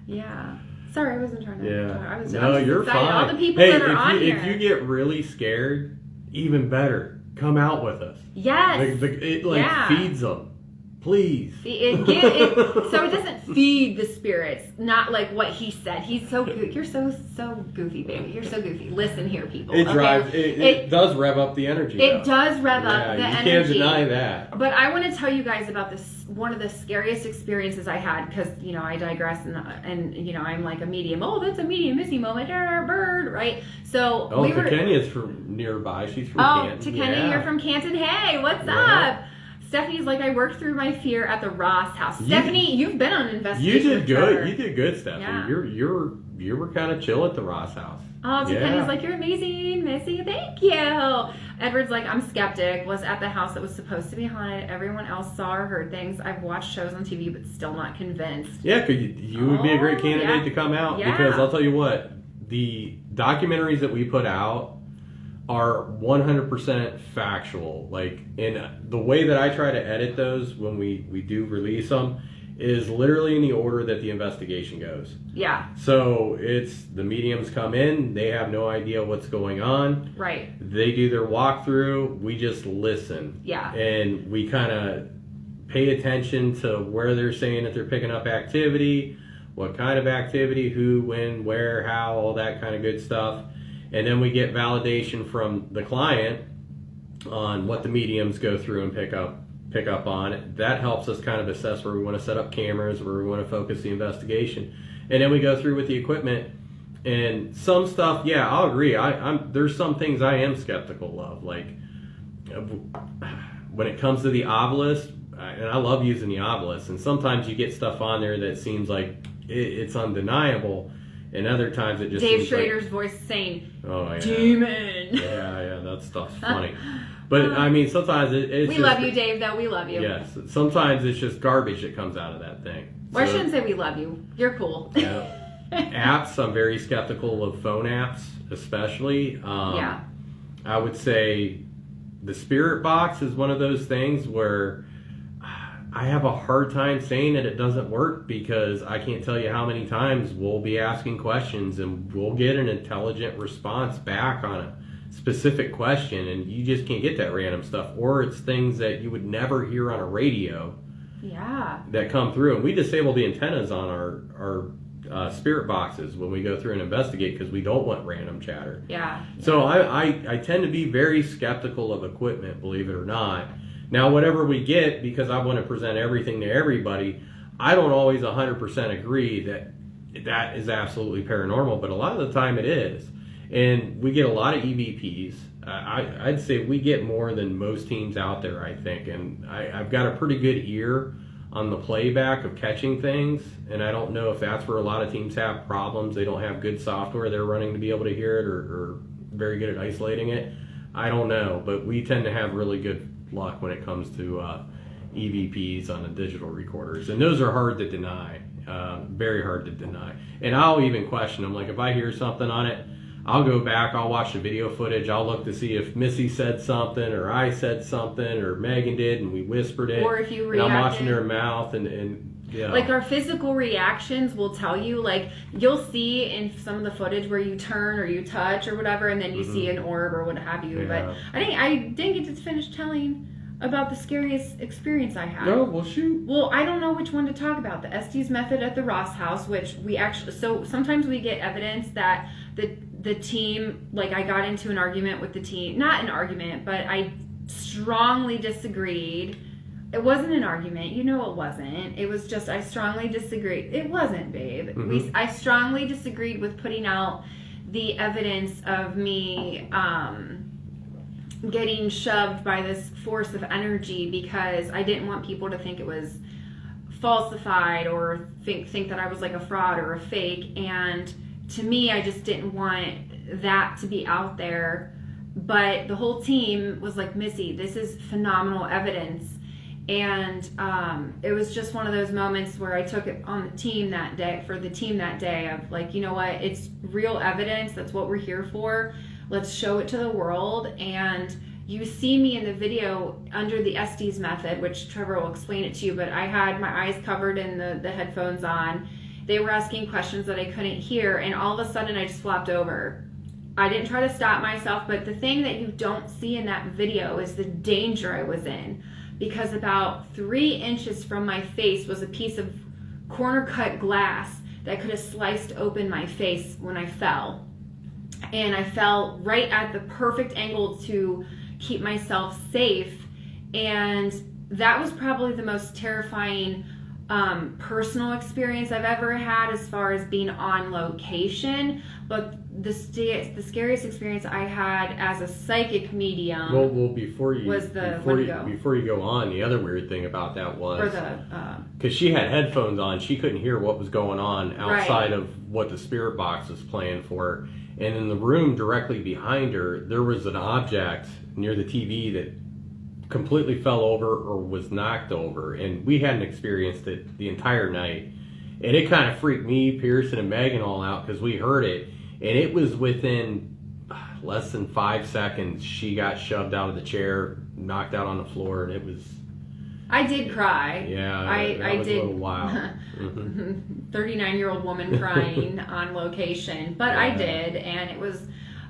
Yeah. Sorry, I wasn't trying to. Yeah. You're excited. fine. All the people that are on here. If you get really scared, even better. Come out with us. Yes. It feeds them. Please. So it doesn't feed the spirits, not like what he said. He's so good. You're so goofy, baby. You're so goofy. Listen here, people. It does rev up the energy. It does rev up the energy. You can't deny that. But I want to tell you guys about one of the scariest experiences I had, because I digress and I'm like a medium. Oh, that's a medium Missy moment. Bird, right? So Kenya's from nearby. She's from Canton. To Kenya, you're from Canton. Hey, what's up? Stephanie's like, I worked through my fear at the Ross house. Stephanie, you've been on investigation. You did good. You did good, Stephanie. Yeah. You were kind of chill at the Ross house. Oh, Kenya's like, you're amazing, Missy. Thank you. Edward's like, I'm skeptic. Was at the house that was supposed to be haunted. Everyone else saw or heard things. I've watched shows on TV, but still not convinced. Yeah, because you would be a great candidate to come out. Yeah. Because I'll tell you what, the documentaries that we put out are 100% factual. Like, in the way that I try to edit those when we do release them is literally in the order that the investigation goes. Yeah. So it's the mediums come in, they have no idea what's going on. Right. They do their walkthrough, we just listen. Yeah. And we kind of pay attention to where they're saying that they're picking up activity, what kind of activity, who, when, where, how, all that kind of good stuff. And then we get validation from the client on what the mediums go through and pick up on. That helps us kind of assess where we want to set up cameras, where we want to focus the investigation. And then we go through with the equipment. And some stuff, yeah, I'll agree. There's some things I am skeptical of. Like, when it comes to the obelisk, and I love using the obelisk, and sometimes you get stuff on there that seems like it's undeniable, and other times it just Dave seems Schrader's like, voice saying, "Oh yeah, demon." Yeah, that stuff's funny. But I mean, sometimes it's we just, love you, Dave. Though we love you. Yes, sometimes it's just garbage that comes out of that thing. Well, I shouldn't say we love you. You're cool. Yeah. Apps, I'm very skeptical of phone apps, especially. Yeah. I would say the Spirit Box is one of those things where I have a hard time saying that it doesn't work, because I can't tell you how many times we'll be asking questions and we'll get an intelligent response back on a specific question, and you just can't get that random stuff, or it's things that you would never hear on a radio. Yeah. That come through, and we disable the antennas on our Spirit Boxes when we go through and investigate, because we don't want random chatter. Yeah. So I tend to be very skeptical of equipment, believe it or not. Now, whatever we get, because I want to present everything to everybody, I don't always 100% agree that is absolutely paranormal, but a lot of the time it is. And we get a lot of EVPs. I'd say we get more than most teams out there, I think. And I've got a pretty good ear on the playback of catching things. And I don't know if that's where a lot of teams have problems. They don't have good software they're running to be able to hear it, or very good at isolating it. I don't know. But we tend to have really good luck when it comes to EVPs on the digital recorders. And those are hard to deny. Very hard to deny. And I'll even question them. Like, if I hear something on it, I'll go back, I'll watch the video footage, I'll look to see if Missy said something, or I said something, or Megan did, and we whispered it. Or if you reacted. And I'm watching reacted. their mouth, and yeah. Like, our physical reactions will tell you. Like, you'll see in some of the footage where you turn or you touch or whatever, and then you see an orb or what have you. Yeah. But I didn't get to finish telling about the scariest experience I had. No, well, shoot. Well, I don't know which one to talk about. The Estes method at the Ross house, which we actually, so sometimes we get evidence that the team, like, I got into an argument with the team. Not an argument, but I strongly disagreed. It wasn't an argument. You know it wasn't. It was just, I strongly disagreed. It wasn't, babe. Mm-hmm. I strongly disagreed with putting out the evidence of me getting shoved by this force of energy, because I didn't want people to think it was falsified or think that I was like a fraud or a fake. And to me, I just didn't want that to be out there. But the whole team was like, Missy, this is phenomenal evidence. And it was just one of those moments where I took it on the team that day, of like, you know what, it's real evidence. That's what we're here for. Let's show it to the world. And you see me in the video under the Estes method, which Trevor will explain it to you, but I had my eyes covered and the headphones on. They were asking questions that I couldn't hear, and all of a sudden I just flopped over. I didn't try to stop myself, but the thing that you don't see in that video is the danger I was in, because about 3 inches from my face was a piece of corner cut glass that could have sliced open my face when I fell. And I fell right at the perfect angle to keep myself safe. And that was probably the most terrifying personal experience I've ever had as far as being on location. But the scariest experience I had as a psychic medium. Well, before you go on, the other weird thing about that was, because she had headphones on, she couldn't hear what was going on outside of what the Spirit Box was playing for her. And in the room directly behind her, there was an object near the TV that completely fell over or was knocked over. And we hadn't experienced it the entire night. And it kind of freaked me, Pearson, and Megan all out, because we heard it. And it was within less than 5 seconds, she got shoved out of the chair, knocked out on the floor, and I did cry. Yeah, I that was did. a little wild. 39-year-old woman crying on location, but Yeah. I did, and it was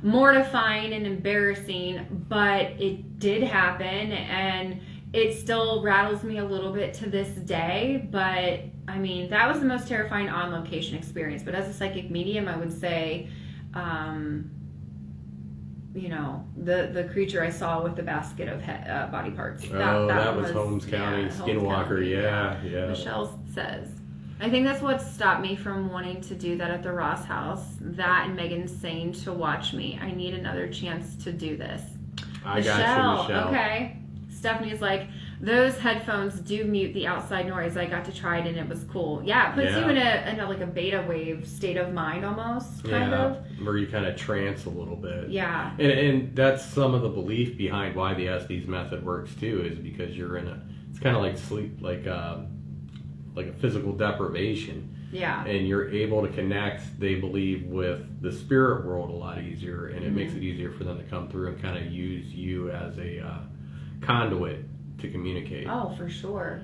mortifying and embarrassing, but it did happen, and it still rattles me a little bit to this day. But I mean, that was the most terrifying on location experience. But as a psychic medium, I would say, you know, the creature I saw with the basket of body parts. That was Holmes County, Holmes Skinwalker. County, Yeah. Michelle says. I think that's what stopped me from wanting to do that at the Ross house. That and Megan saying to watch me. I need another chance to do this. I got you, Michelle. Okay. Stephanie's like, those headphones do mute the outside noise. I got to try it and it was cool. Yeah, it puts you in a like a beta wave state of mind almost, kind of. Where you kind of trance a little bit. Yeah. And that's some of the belief behind why the Estes method works too, is because you're it's kind of like sleep, like a physical deprivation. Yeah. And you're able to connect, they believe, with the spirit world a lot easier, and it makes it easier for them to come through and kind of use you as a conduit to communicate. Oh, for sure.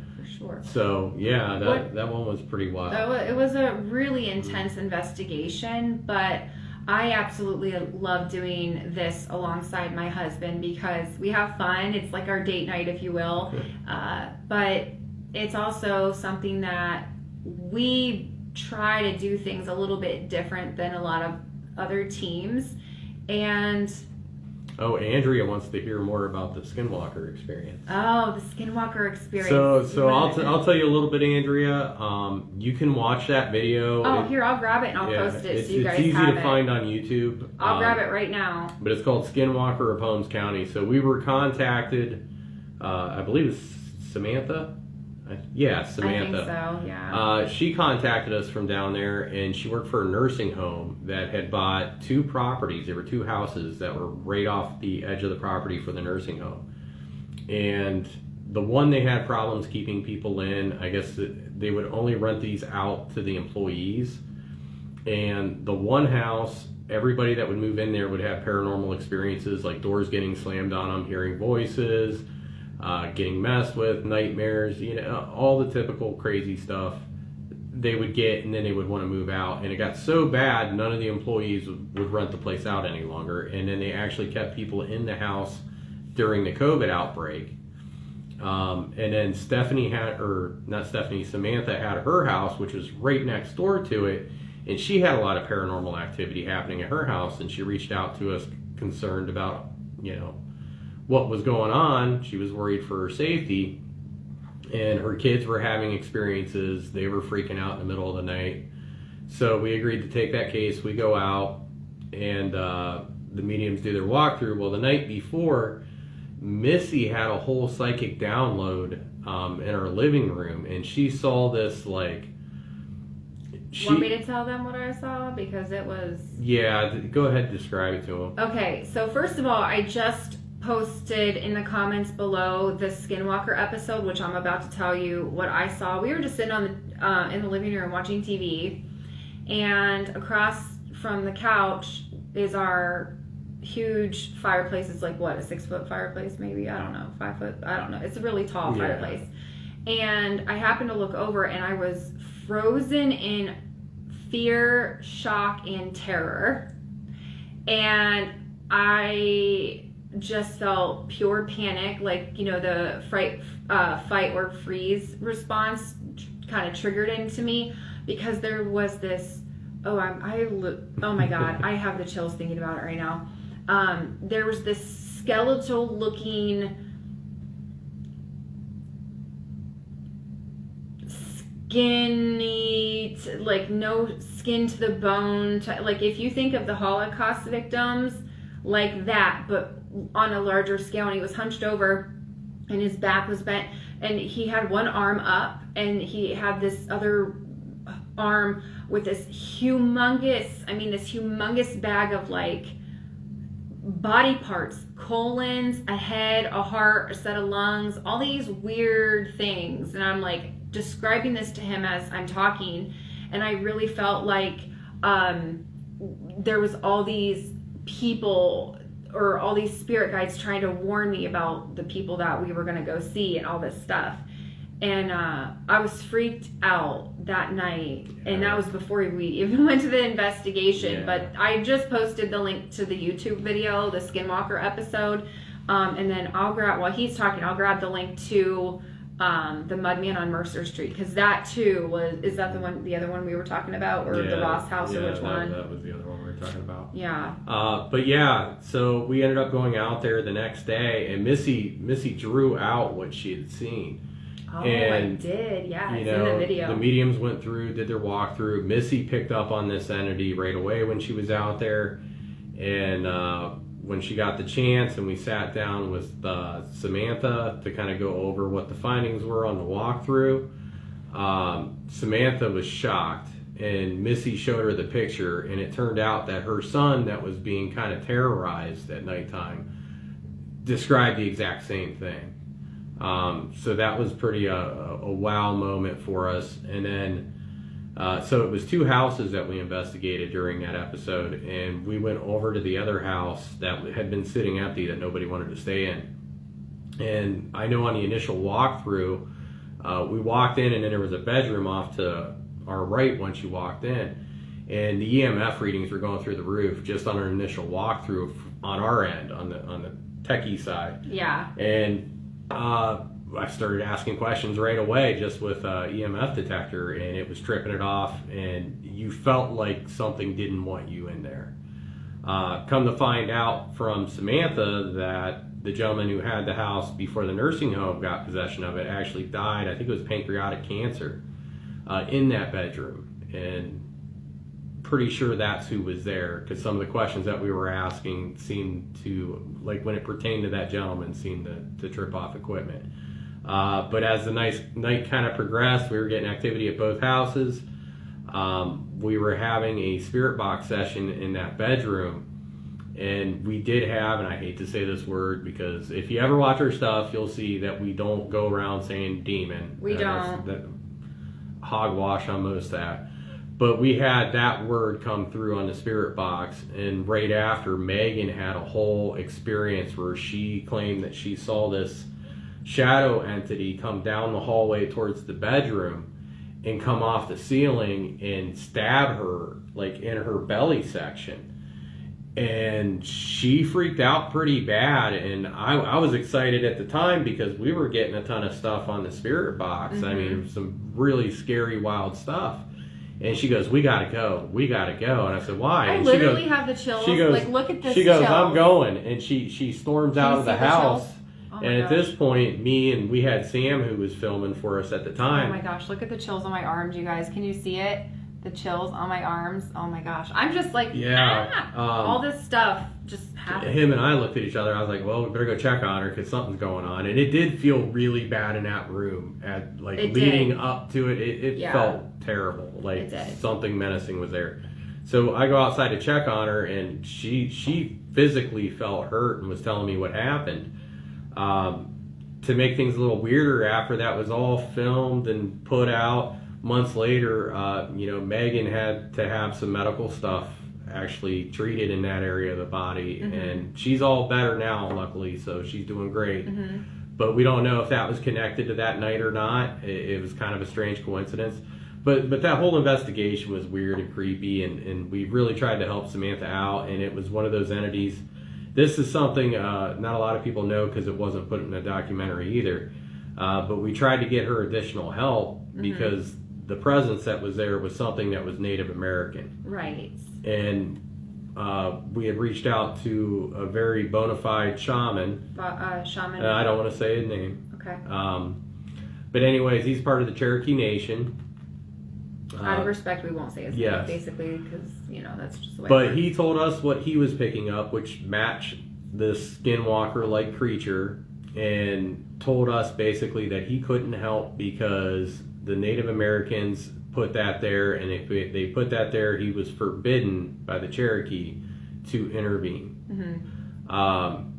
So yeah, that one was pretty wild. It was a really intense investigation, but I absolutely love doing this alongside my husband because we have fun. It's like our date night, if you will. But it's also something that we try to do things a little bit different than a lot of other teams. And Andrea wants to hear more about the Skinwalker experience. Oh, the Skinwalker experience. So I'll tell you a little bit, Andrea. You can watch that video. Here, I'll grab it and I'll post it so you guys have it. It's easy to find on YouTube. I'll grab it right now. But it's called Skinwalker of Holmes County. So we were contacted, I believe it's Samantha. Samantha. I think so, yeah. She contacted us from down there, and she worked for a nursing home that had bought 2 properties. There were 2 houses that were right off the edge of the property for the nursing home. And the one they had problems keeping people in, I guess they would only rent these out to the employees. And the one house, everybody that would move in there would have paranormal experiences, like doors getting slammed on them, hearing voices, getting messed with, nightmares, all the typical crazy stuff they would get, and then they would want to move out. And it got so bad, none of the employees would rent the place out any longer. And then they actually kept people in the house during the COVID outbreak. And then Samantha had her house, which was right next door to it. And she had a lot of paranormal activity happening at her house. And she reached out to us concerned about, what was going on. She was worried for her safety, and her kids were having experiences. They were freaking out in the middle of the night. So we agreed to take that case. We go out, and the mediums do their walkthrough. Well, the night before, Missy had a whole psychic download in her living room, and she saw this Want me to tell them what I saw? Because it was... Yeah, go ahead and describe it to them. Okay, so first of all, I just posted in the comments below the Skinwalker episode, which I'm about to tell you what I saw. We were just sitting on in the living room watching TV, and across from the couch is our huge fireplace. It's like, what, a 6-foot fireplace maybe? I don't know, 5 foot, I don't know. It's a really tall fireplace. And I happened to look over, and I was frozen in fear, shock, and terror. And I just felt pure panic, like, the fight or freeze response kind of triggered into me, because there was this, oh my God, I have the chills thinking about it right now. There was this skeletal looking, skinny, like no skin to the bone, like if you think of the Holocaust victims, like that, but on a larger scale. And he was hunched over, and his back was bent, and he had one arm up, and he had this other arm with this humongous bag of like body parts, colons, a head, a heart, a set of lungs, all these weird things. And I'm like describing this to him as I'm talking, and I really felt like there was all these people or all these spirit guides trying to warn me about the people that we were going to go see and all this stuff. And I was freaked out that night, and that was before we even went to the investigation. Yeah. But I just posted the link to the YouTube video, the Skinwalker episode, and then while he's talking, I'll grab the link to the Mudman on Mercer Street, because that too is that the other one we were talking about, or the Ross house, or which one? That was the other one we were talking about. Yeah. But yeah, so we ended up going out there the next day, and Missy drew out what she had seen. Oh, and, I did. Yeah, you it's know, in the video. The mediums went through, did their walkthrough. Missy picked up on this entity right away when she was out there, and when she got the chance, and we sat down with Samantha to kind of go over what the findings were on the walkthrough. Samantha was shocked, and Missy showed her the picture, and it turned out that her son, that was being kind of terrorized at nighttime, described the exact same thing. So that was pretty a wow moment for us. And then so it was 2 houses that we investigated during that episode, and we went over to the other house that had been sitting empty that nobody wanted to stay in. And I know on the initial walkthrough, we walked in, and then there was a bedroom off to our right once you walked in, and the EMF readings were going through the roof just on our initial walkthrough on our end, on the techie side. Yeah. And I started asking questions right away just with EMF detector, and it was tripping it off, and you felt like something didn't want you in there. Come to find out from Samantha that the gentleman who had the house before the nursing home got possession of it actually died. I think it was pancreatic cancer in that bedroom, and pretty sure that's who was there, because some of the questions that we were asking seemed to, like when it pertained to that gentleman, seemed to trip off equipment. But as the night kind of progressed, we were getting activity at both houses. We were having a spirit box session in that bedroom, and we did have, and I hate to say this word, because if you ever watch our stuff, you'll see that we don't go around saying demon. We don't. That hogwash on most of that. But we had that word come through on the spirit box, and right after, Megan had a whole experience where she claimed that she saw this shadow entity come down the hallway towards the bedroom and come off the ceiling and stab her, like in her belly section. And she freaked out pretty bad, and I was excited at the time because we were getting a ton of stuff on the spirit box. I mean, some really scary, wild stuff. And she goes, we gotta go. And I said, why? I and literally have the chills. She goes, like, look at this. She goes, chills. I'm going. And she storms out of the house. Oh my and at gosh. this point, we had Sam who was filming for us at the time. Oh my gosh, look at the chills on my arms, you guys. Can you see it? The chills on my arms. Oh my gosh. I'm just like, Yeah. all this stuff just happened. Him and I looked at each other. I was like, well, we better go check on her because something's going on. And it did feel really bad in that room. Leading up to it, it felt terrible. Like something menacing was there. So I go outside to check on her, and she physically felt hurt and was telling me what happened. To make things a little weirder, after that was all filmed and put out, months later, Megan had to have some medical stuff actually treated in that area of the body, and she's all better now, luckily, so she's doing great. But we don't know if that was connected to that night or not. It was kind of a strange coincidence. But that whole investigation was weird and creepy, and we really tried to help Samantha out, and it was one of those entities. This is something not a lot of people know because it wasn't put in the documentary either. But we tried to get her additional help because the presence that was there was something that was Native American. Right. And we had reached out to a very bona fide shaman. Shaman. I don't want to say his name. Okay. But anyways, he's part of the Cherokee Nation. Out of respect, we won't say his name, basically, because, that's just the way. But he told us what he was picking up, which matched this skinwalker-like creature, and told us basically that he couldn't help because the Native Americans put that there, and if they put that there, he was forbidden by the Cherokee to intervene.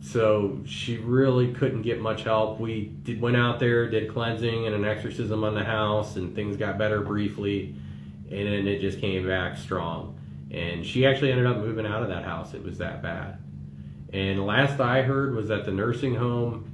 So she really couldn't get much help. We went out there, did cleansing and an exorcism on the house, and things got better briefly, and then it just came back strong. And she actually ended up moving out of that house. It was that bad. And the last I heard was that the nursing home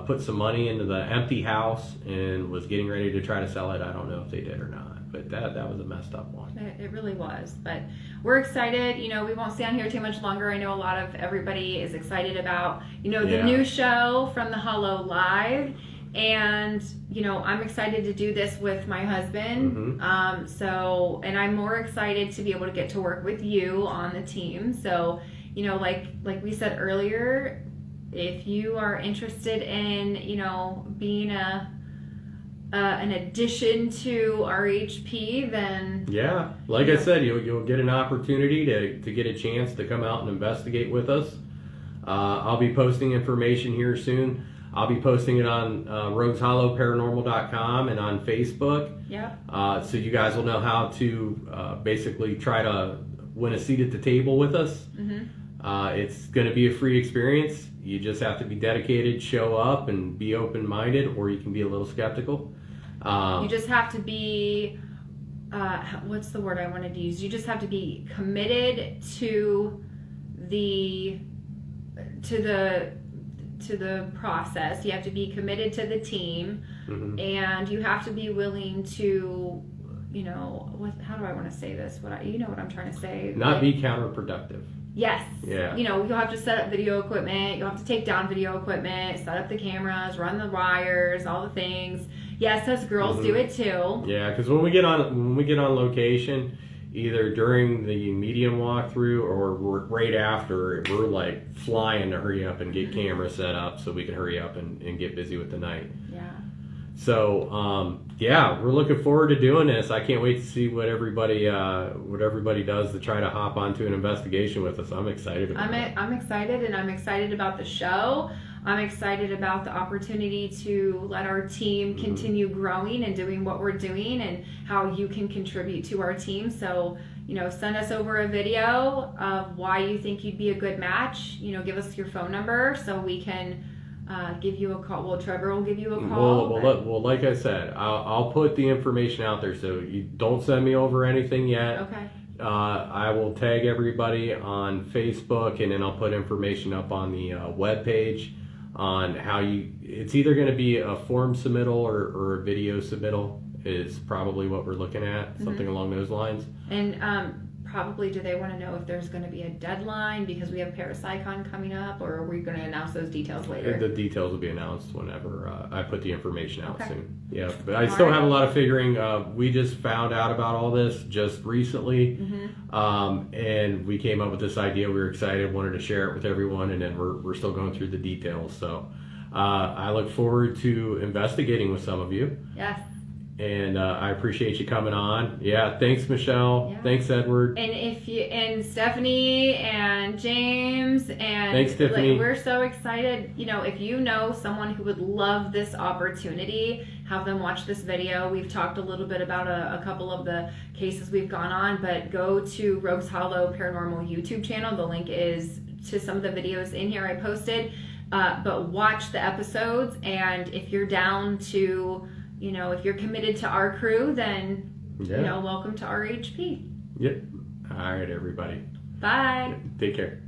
put some money into the empty house and was getting ready to try to sell it. I don't know if they did or not, but that was a messed up one. It really was, but we're excited. You know, we won't stay on here too much longer. I know a lot of everybody is excited about, you know, the new show from the Hollow Live. And, you know, I'm excited to do this with my husband. And I'm more excited to be able to get to work with you on the team. So, you know, like we said earlier, if you are interested in, you know, being an addition to RHP, then yeah, like I said, you'll get an opportunity to get a chance to come out and investigate with us. I'll be posting information here soon. I'll be posting it on rogueshollowparanormal.com and on Facebook. Yeah. So you guys will know how to basically try to win a seat at the table with us. It's going to be a free experience. You just have to be dedicated, show up, and be open-minded, or you can be a little skeptical. You just have to be, what's the word I wanted to use? You just have to be committed to the process. You have to be committed to the team, and you have to be willing to, you know, how do I want to say this? You know what I'm trying to say? Not be counterproductive. Yes. Yeah. You know, you'll have to set up video equipment. You'll have to take down video equipment, set up the cameras, run the wires, all the things. Yes, us girls do it too. Yeah, because when we get on location, either during the medium walkthrough or right after, we're like flying to hurry up and get cameras set up so we can hurry up and get busy with the night. Yeah. So yeah, we're looking forward to doing this. I can't wait to see what everybody does to try to hop onto an investigation with us. I'm excited about it. I'm excited, and I'm excited about the show. I'm excited about the opportunity to let our team continue growing and doing what we're doing, and how you can contribute to our team. So, you know, send us over a video of why you think you'd be a good match. You know, give us your phone number so we can give you a call. Well, Trevor will give you a call. Well, like I said, I'll put the information out there, so you don't send me over anything yet. Okay. I will tag everybody on Facebook, and then I'll put information up on the webpage on how it's either going to be a form submittal or a video submittal is probably what we're looking at, something along those lines. And probably, do they want to know if there's going to be a deadline because we have Parapsychon coming up, or are we going to announce those details later? The details will be announced whenever I put the information out soon. Yeah, but I All still right. have a lot of figuring. We just found out about all this just recently, and we came up with this idea. We were excited, wanted to share it with everyone, and then we're still going through the details. So I look forward to investigating with some of you. Yes. And I appreciate you coming on. Yeah, thanks, Michelle. Yeah. Thanks, Edward. And Stephanie and James and Thanks, Tiffany. we're so excited. You know, if you know someone who would love this opportunity, have them watch this video. We've talked a little bit about a couple of the cases we've gone on, but go to Rogues Hollow Paranormal YouTube channel. The link is to some of the videos in here I posted. But watch the episodes, and if you're down to, you know, if you're committed to our crew, then, you know, welcome to RHP. Yep. All right, everybody. Bye. Take care.